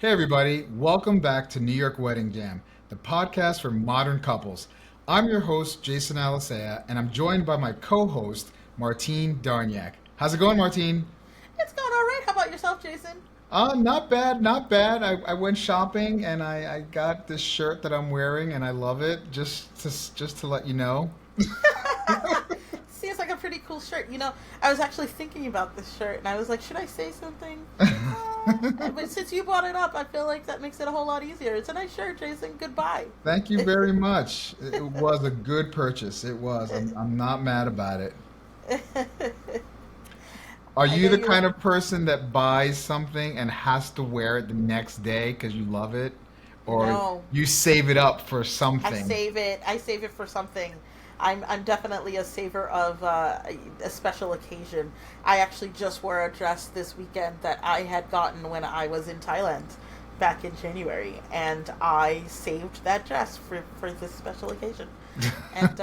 Hey, everybody, welcome back to New York Wedding Jam, the podcast for modern couples. I'm your host, Jason Alisea, and I'm joined by my co host, Martine Darniak. How's it going, Martine? It's going all right. How about yourself, Jason? Not bad, not bad. I went shopping and I got this shirt that I'm wearing and I love it. Just to let you know. Seems like a pretty cool shirt. I was actually thinking about this shirt, and I was like, should I say something? But since you brought it up, I feel like that makes it a whole lot easier. It's a nice shirt, Jason. Goodbye. Thank you very much. It was a good purchase. It was. I'm not mad about it. Are I you know the you. kind of person that buys something and has to wear it the next day because you love it? Or No, you save it up for I something? save it. I save it for something. I'm definitely a saver of a special occasion. I actually just wore a dress this weekend that I had gotten when I was in Thailand back in January, and I saved that dress for this special occasion. And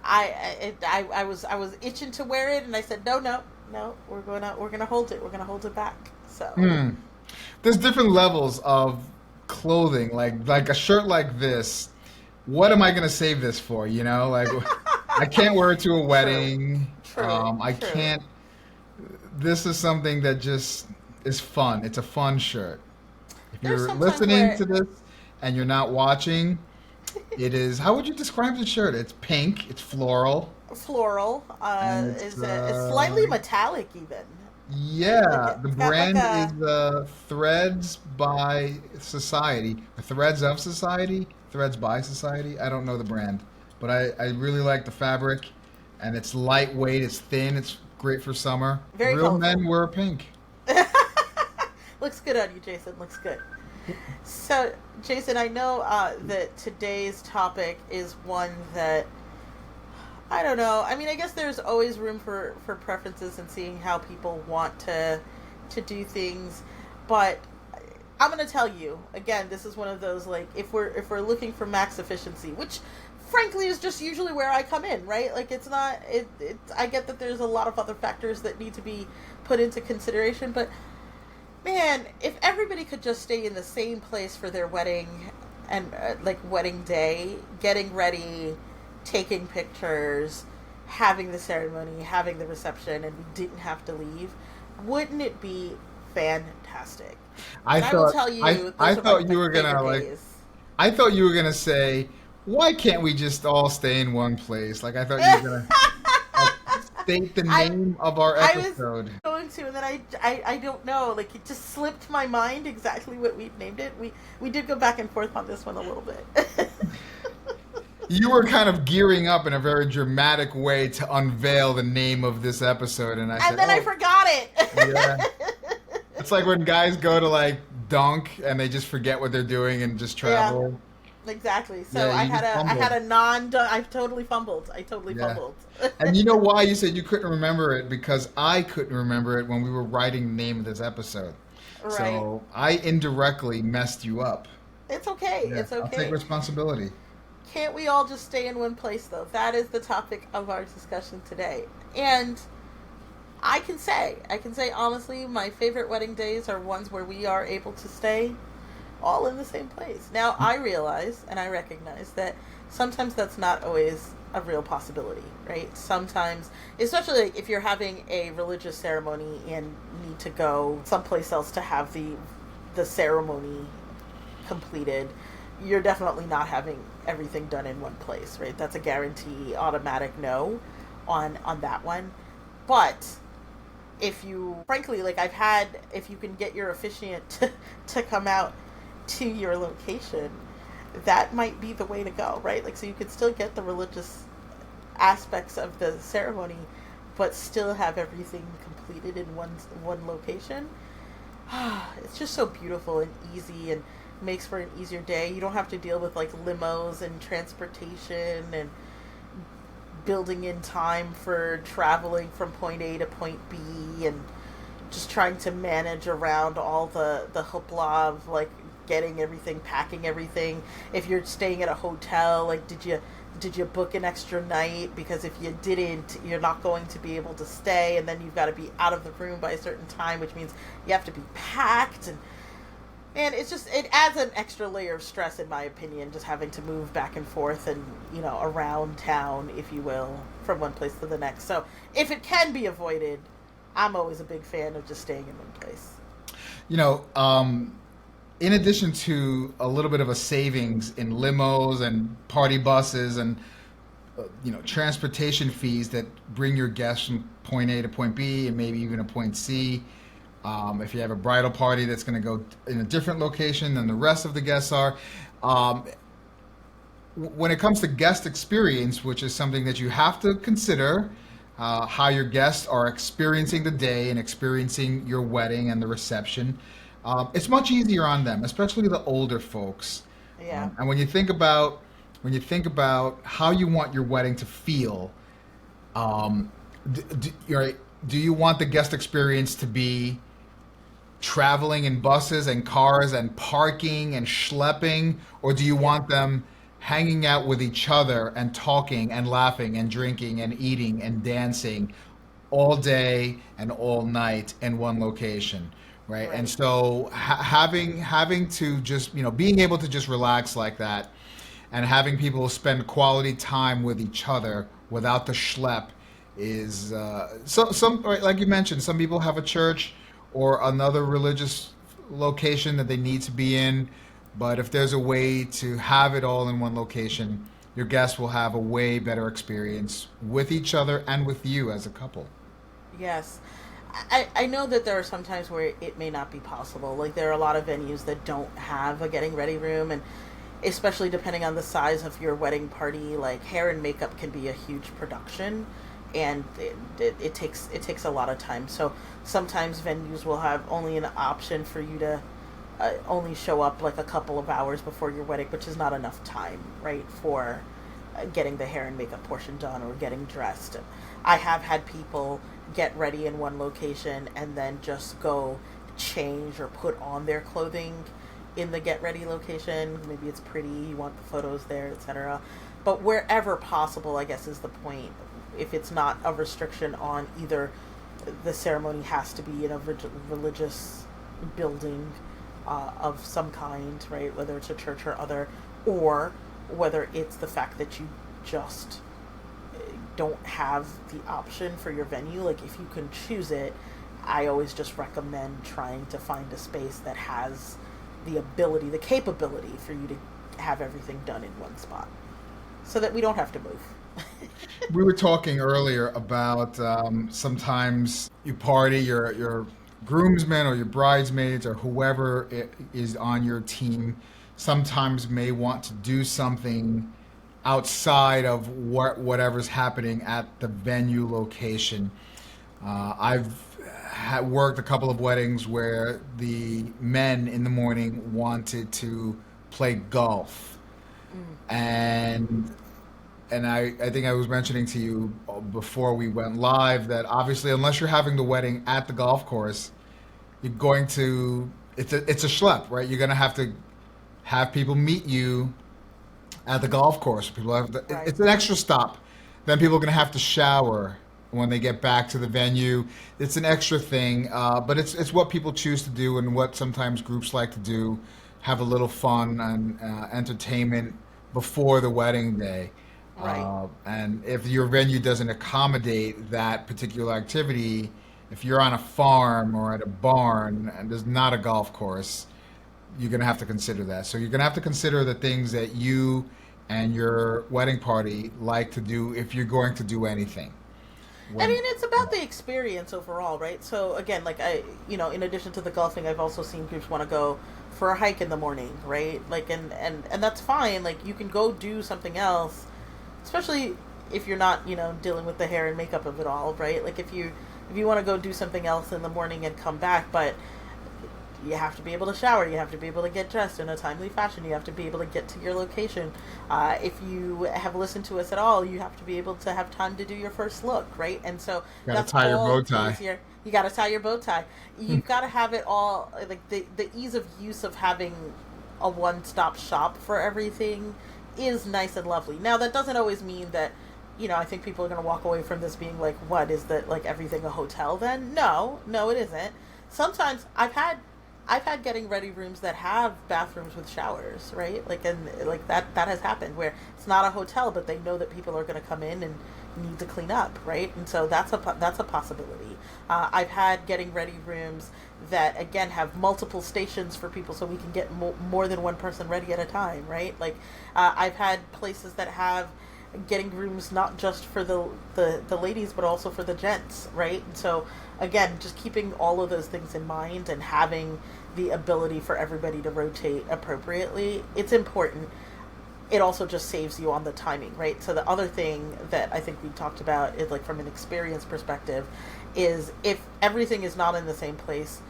I was itching to wear it, and I said, no, no, no, we're gonna hold it. We're gonna hold it back. So Hmm. There's different levels of clothing. Like a shirt like this. What am I gonna save this for? Like I can't wear it to a true, wedding. true, I true. can't. This is something that just is fun. It's a fun shirt. If There's you're sometimes listening where to this and you're not watching, it is. How would you describe the shirt? It's pink. It's floral, floral and it's is slightly metallic even. yeah. The It's got like brand is a Threads by Society. Threads of Society. Threads by Society. I don't know the brand, but I really like the fabric, and it's lightweight. It's thin. It's great for summer. very Real men colorful. wear pink. Looks good on you, Jason. Looks good. So, Jason, I know that today's topic is one that I don't know. I mean, I guess there's always room for preferences and seeing how people want to do things, but I'm gonna tell you again. This is one of those like if we're looking for max efficiency, which frankly is just usually where I come in, right? Like it's not it. I get that there's a lot of other factors that need to be put into consideration, but man, if everybody could just stay in the same place for their wedding and like wedding day, getting ready, taking pictures, having the ceremony, having the reception, and we didn't have to leave, wouldn't it be fantastic? I And I will thought tell I you, I those are thought you my were gonna favorite like. days. I thought you were gonna say, "Why can't we just all stay in one place?" Like I thought you were gonna like state the I name of our I was episode. going to, and then I don't know, like it just slipped my mind exactly what we named it. We did go back and forth on this one a little bit. You were kind of gearing up in a very dramatic way to unveil the name of this episode, and I And said, then I "Oh, forgot yeah." it. It's like when guys go to like dunk and they just forget what they're doing and just Yeah, travel. exactly. So Yeah, I you had just a fumbled. non I totally fumbled. I totally Yeah. fumbled. And you know why you said you couldn't remember it? Because I couldn't remember it when we were writing the name of this episode. Right. So I indirectly messed you up. It's okay. Yeah, It's I'll take okay. responsibility. Can't we all just stay in one place though? That is the topic of our discussion today. And I can say honestly, my favorite wedding days are ones where we are able to stay all in the same place. Now, I realize and I recognize that sometimes that's not always a real possibility, right? Sometimes, especially like if you're having a religious ceremony and need to go someplace else to have the ceremony completed, you're definitely not having everything done in one place, right? That's a guarantee automatic no on that one. But if you frankly like I've had if you can get your officiant to come out to your location, that might be the way to go, right? Like so you could still get the religious aspects of the ceremony but still have everything completed in one location. It's just so beautiful and easy and makes for an easier day. You don't have to deal with like limos and transportation and building in time for traveling from point A to point B and just trying to manage around all the hoopla of like getting everything, packing everything. If you're staying at a hotel, like did you book an extra night? Because if you didn't, you're not going to be able to stay, and then you've got to be out of the room by a certain time, which means you have to be packed. And And it adds an extra layer of stress, in my opinion, just having to move back and forth and, around town, if you will, from one place to the next. So if it can be avoided, I'm always a big fan of just staying in one place. You know, in addition to a little bit of a savings in limos and party buses and transportation fees that bring your guests from point A to point B and maybe even a point C. If you have a bridal party that's going to go in a different location than the rest of the guests are. When it comes to guest experience, which is something that you have to consider, how your guests are experiencing the day and experiencing your wedding and the reception, it's much easier on them, especially the older folks. Yeah. And when you think about how you want your wedding to feel, um, do you want the guest experience to be traveling in buses and cars and parking and schlepping, or do you want them hanging out with each other and talking and laughing and drinking and eating and dancing all day and all night in one location, right? And Right. so having to just being able to just relax like that and having people spend quality time with each other without the schlep is some right, like you mentioned, some people have a church or another religious location that they need to be in, but if there's a way to have it all in one location, your guests will have a way better experience with each other and with you as a couple. Yes. I know that there are some times where it may not be possible. Like, there are a lot of venues that don't have a getting ready room, and especially depending on the size of your wedding party, like hair and makeup can be a huge production, and it takes a lot of time. So sometimes venues will have only an option for you to only show up like a couple of hours before your wedding, which is not enough time, right, for getting the hair and makeup portion done or getting dressed. I have had people get ready in one location and then just go change or put on their clothing in the get ready location. Maybe it's pretty, you want the photos there, etc. But wherever possible, I guess, is the point. If it's not a restriction on either the ceremony has to be in a religious building of some kind, right? Whether it's a church or other, or whether it's the fact that you just don't have the option for your venue. Like, if you can choose it, I always just recommend trying to find a space that has the ability, the capability for you to have everything done in one spot so that we don't have to move. We were talking earlier about sometimes you party, your groomsmen or your bridesmaids or whoever is on your team sometimes may want to do something outside of whatever's happening at the venue location. I've worked a couple of weddings where the men in the morning wanted to play golf, and I think I was mentioning to you before we went live that obviously unless you're having the wedding at the golf course, you're going to it's a schlep, right? You're going to have people meet you at the golf course. Right. It's an extra stop. Then people are going to have to shower when they get back to the venue. It's an extra thing, but it's what people choose to do and what sometimes groups like to do. Have a little fun and entertainment before the wedding day. Right. And if your venue doesn't accommodate that particular activity, if you're on a farm or at a barn and there's not a golf course, you're going to have to consider that. So you're going to have to consider the things that you and your wedding party like to do if you're going to do anything. I When, mean, it's about the experience overall, right? So again, like in addition to the golfing, I've also seen groups want to go for a hike in the morning, right? Like, and that's fine. Like, you can go do something else, especially if you're not, dealing with the hair and makeup of it all, right? Like, if you want to go do something else in the morning and come back, but you have to be able to shower, you have to be able to get dressed in a timely fashion, you have to be able to get to your location. If you have listened to us at all, you have to be able to have time to do your first look, right? And so gotta that's tie your all bow tie. easier. You got to tie your bow tie. You've got to have it all, like the ease of use of having a one-stop shop for everything is nice and lovely. Now, that doesn't always mean that, I think people are going to walk away from this being like, what, is that like everything a hotel then? No, it isn't. Sometimes I've had I've had getting ready rooms that have bathrooms with showers, right? Like, and like that has happened where it's not a hotel, but they know that people are going to come in and need to clean up, right? And so that's a possibility. I've had getting ready rooms that again have multiple stations for people, so we can get more than one person ready at a time, right? Like, I've had places that have getting rooms not just for the ladies but also for the gents, right? And so again, just keeping all of those things in mind and having the ability for everybody to rotate appropriately, it's important. It also just saves you on the timing, right? So the other thing that I think we talked about is, like, from an experience perspective, is if everything is not in the same place,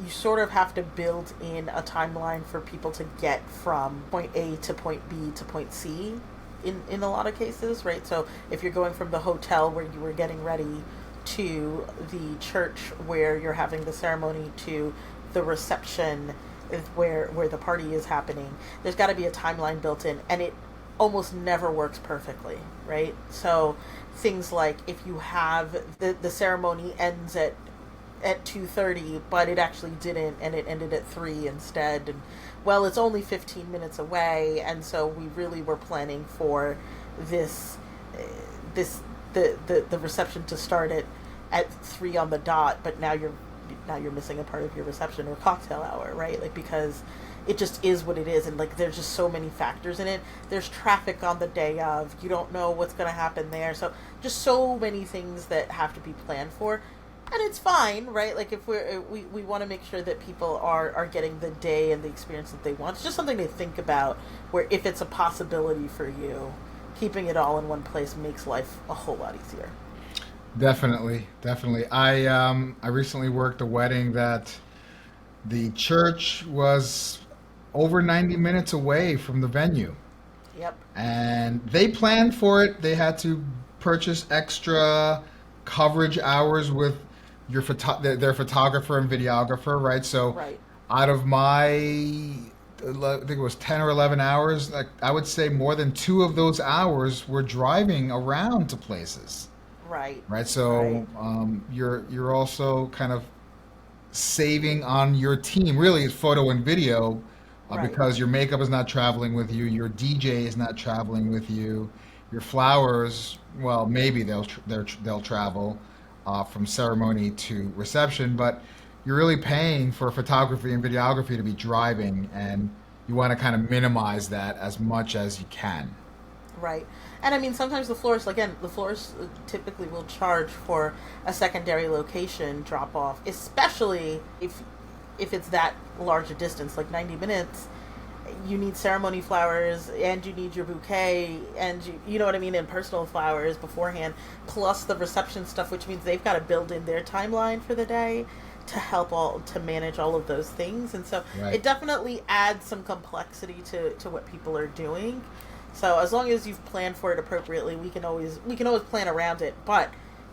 you sort of have to build in a timeline for people to get from point A to point B to point C in a lot of cases, right? So if you're going from the hotel where you were getting ready to the church where you're having the ceremony to the reception is where the party is happening, there's got to be a timeline built in, and it almost never works perfectly, right? So things like if you have the ceremony ends at 2:30, but it actually didn't, and it ended at 3 instead, and well, it's only 15 minutes away, and so we really were planning for this the reception to start at 3 on the dot, but now you're missing a part of your reception or cocktail hour, right? Like, because it just is what it is, and like there's just so many factors in it. There's traffic on the day of, you don't know what's going to happen there, so just so many things that have to be planned for. And it's fine, right? Like, if we want to make sure that people are getting the day and the experience that they want. It's just something to think about, where if it's a possibility for you, keeping it all in one place makes life a whole lot easier. Definitely, definitely. I recently worked a wedding that the church was over 90 minutes away from the venue, Yep. and they planned for it. They had to purchase extra coverage hours with their photographer and videographer, right? So Right. out of my, I think it was 10 or 11 hours, like I would say more than 2 of those hours were driving around to places, Right. right? Right. So you're also kind of saving on your team, really, photo and video, Right. because your makeup is not traveling with you, your DJ is not traveling with you, your flowers, well, maybe they'll travel from ceremony to reception, but you're really paying for photography and videography to be driving, and you want to kind of minimize that as much as you can. Right. And I mean, sometimes the florist typically will charge for a secondary location drop off, especially if it's that large a distance, like 90 minutes. You need ceremony flowers, and you need your bouquet, and you know what I mean, and personal flowers beforehand, plus the reception stuff, which means they've got to build in their timeline for the day to help all to manage all of those things. And so Right. it definitely adds some complexity to what people are doing. So as long as you've planned for it appropriately, we can always plan around it. But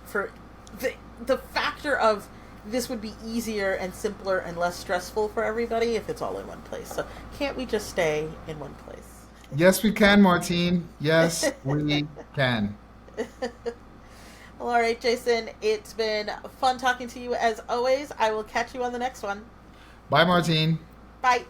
for the factor of this would be easier and simpler and less stressful for everybody if it's all in one place. So can't we just stay in one place? Yes, we can, Martine. Yes, we can. Well, all right, Jason, it's been fun talking to you as always. I will catch you on the next one. Bye, Martine. Bye.